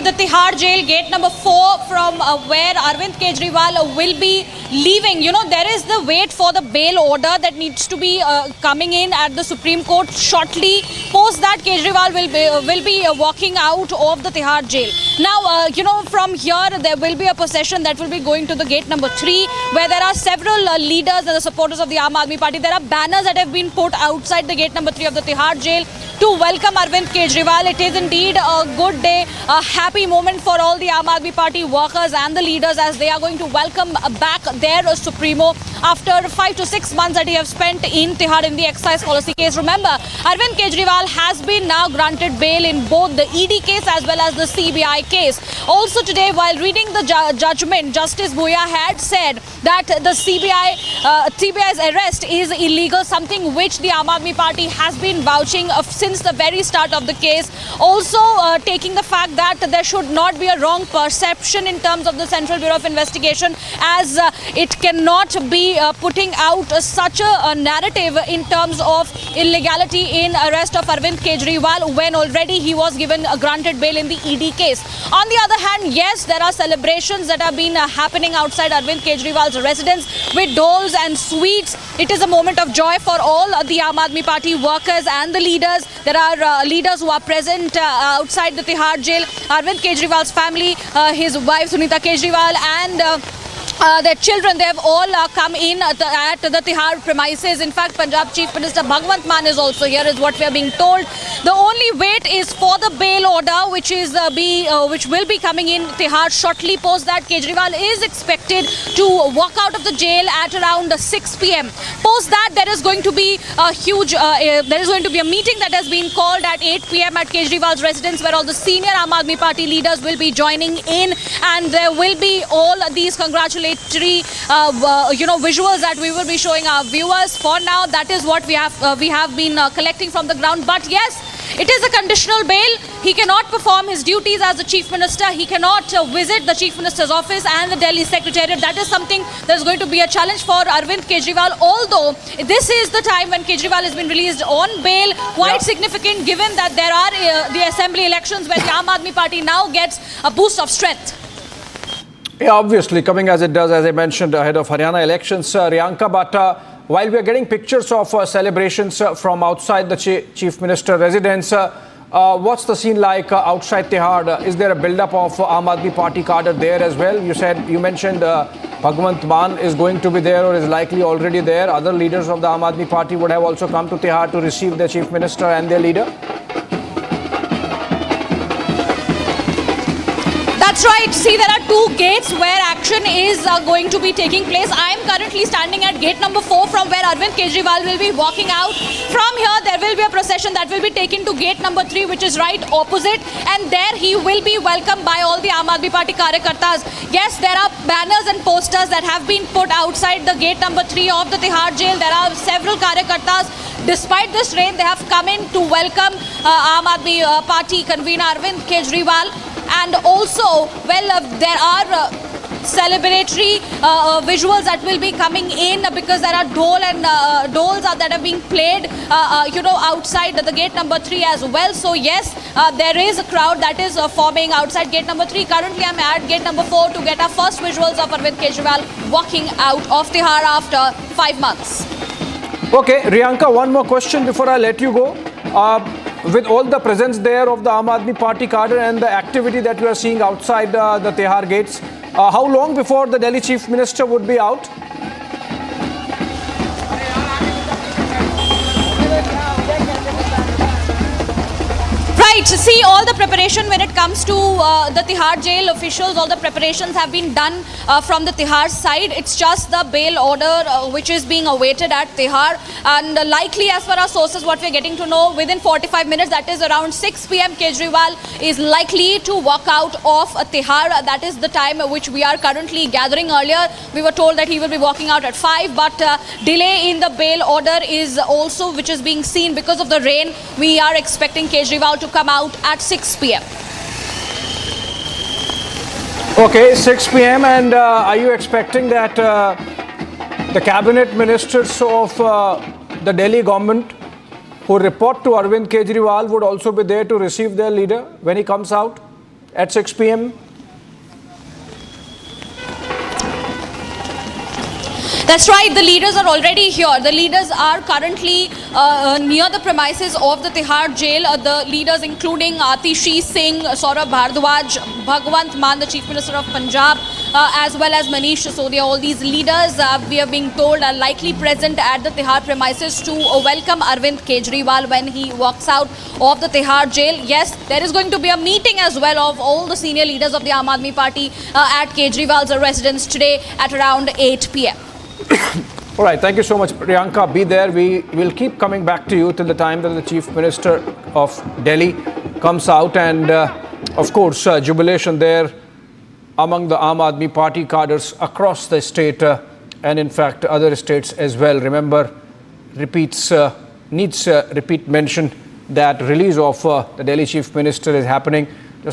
the Tihar jail, gate number 4, from where Arvind Kejriwal will be leaving. You know, there is the wait for the bail order that needs to be coming in at the Supreme Court shortly. Post that, Kejriwal will be walking out of the Tihar jail. Now, you know, from here there will be a procession that will be going to the gate number 3, where there are several leaders and the supporters of the Aam Aadmi Party. There are banners that have been put outside the gate number 3 of the Tihar jail to welcome Arvind Kejriwal. It is indeed a good day, a happy moment for all the Aam Aadmi Party workers and the leaders, as they are going to welcome back their Supremo after 5 to 6 months that he have spent in Tihar in the excise policy case. Remember, Arvind Kejriwal has been now granted bail in both the ED case as well as the CBI case. Also today, while reading the judgment, Justice Bhuiya had said that the CBI's arrest is illegal, something which the Aam Aadmi Party has been vouching since the very start of the case. Also taking the fact that there should not be a wrong perception in terms of the Central Bureau of Investigation, as it cannot be putting out such a narrative in terms of illegality in arrest of Arvind Kejriwal when already he was given a granted bail in the ED case. On the other hand, yes, there are celebrations that have been happening outside Arvind Kejriwal's residence with doles and sweets. It is a moment of joy for all the Aam Aadmi Party workers and the leaders. There are leaders who are present outside the Tihar jail. Arvind Kejriwal's family, his wife Sunita Kejriwal and their children, they have all come in at the Tihar premises. In fact, Punjab Chief Minister Bhagwant Mann is also here, is what we are being told. The only wait is for the bail order, which will be coming in Tihar shortly. Post that, Kejriwal is expected to walk out of the jail at around 6 p.m. Post that, there is going to be a meeting that has been called at 8 p.m. at Kejriwal's residence, where all the senior Aam Aadmi Party leaders will be joining in, and there will be all these congratulatory visuals that we will be showing our viewers. For now, that is what we have been collecting from the ground. But yes, it is a conditional bail. He cannot perform his duties as the Chief Minister. He cannot visit the Chief Minister's office and the Delhi Secretariat. That is something that is going to be a challenge for Arvind Kejriwal. Although this is the time when Kejriwal has been released on bail, quite significant given that there are the assembly elections where the Aam Aadmi Party now gets a boost of strength. Yeah, obviously, coming as it does, as I mentioned, ahead of Haryana elections, Riyanka, but while we are getting pictures of celebrations from outside the Chief Minister residence, what's the scene like outside Tihar? Is there a build-up of Aam Aadmi Party cadre there as well? You mentioned Bhagwant Mann is going to be there or is likely already there. Other leaders of the Aam Aadmi Party would have also come to Tihar to receive their Chief Minister and their leader. That's right. See, there are two gates where action is going to be taking place. I am currently standing at gate number 4, from where Arvind Kejriwal will be walking out. From here, there will be a procession that will be taken to gate number 3, which is right opposite. And there he will be welcomed by all the Aam Aadmi Party Karyakartas. Yes, there are banners and posters that have been put outside the gate number 3 of the Tihar jail. There are several Karyakartas. Despite this rain, they have come in to welcome Aam Aadmi Party convener Arvind Kejriwal. And also, well, there are celebratory visuals that will be coming in, because there are doles that are being played, outside the gate number 3 as well. So yes, there is a crowd that is forming outside gate number 3. Currently, I'm at gate number 4 to get our first visuals of Arvind Kejriwal walking out of Tihar after 5 months. Okay, Riyanka, one more question before I let you go. With all the presence there of the Aam Aadmi Party cadre and the activity that you are seeing outside the Tihar gates, how long before the Delhi Chief Minister would be out? Right, see, all the preparation when it comes to the Tihar jail officials, all the preparations have been done from the Tihar side. It's just the bail order which is being awaited at Tihar, and likely, as per our sources, what we're getting to know, within 45 minutes, that is around 6 p.m, Kejriwal is likely to walk out of Tihar. That is the time which we are currently gathering. Earlier, we were told that he will be walking out at 5, but delay in the bail order is also which is being seen because of the rain. We are expecting Kejriwal to come out at 6 p.m. Okay, 6 p.m. and are you expecting that the cabinet ministers of the Delhi government who report to Arvind Kejriwal would also be there to receive their leader when he comes out? at 6 p.m.? That's right. The leaders are already here. The leaders are currently near the premises of the Tihar jail. The leaders including Atishi Singh, Saurabh Bhardwaj, Bhagwant Mann, the Chief Minister of Punjab, as well as Manish Sisodia. All these leaders, we are being told, are likely present at the Tihar premises to welcome Arvind Kejriwal when he walks out of the Tihar jail. Yes, there is going to be a meeting as well of all the senior leaders of the Aam Aadmi Party at Kejriwal's residence today at around 8 p.m. All right, thank you so much, Priyanka. Be there. We will keep coming back to you till the time that the Chief Minister of Delhi comes out. And, of course, jubilation there among the Aam Aadmi Party cadres across the state and, in fact, other states as well. Remember, needs repeat mention that release of the Delhi Chief Minister is happening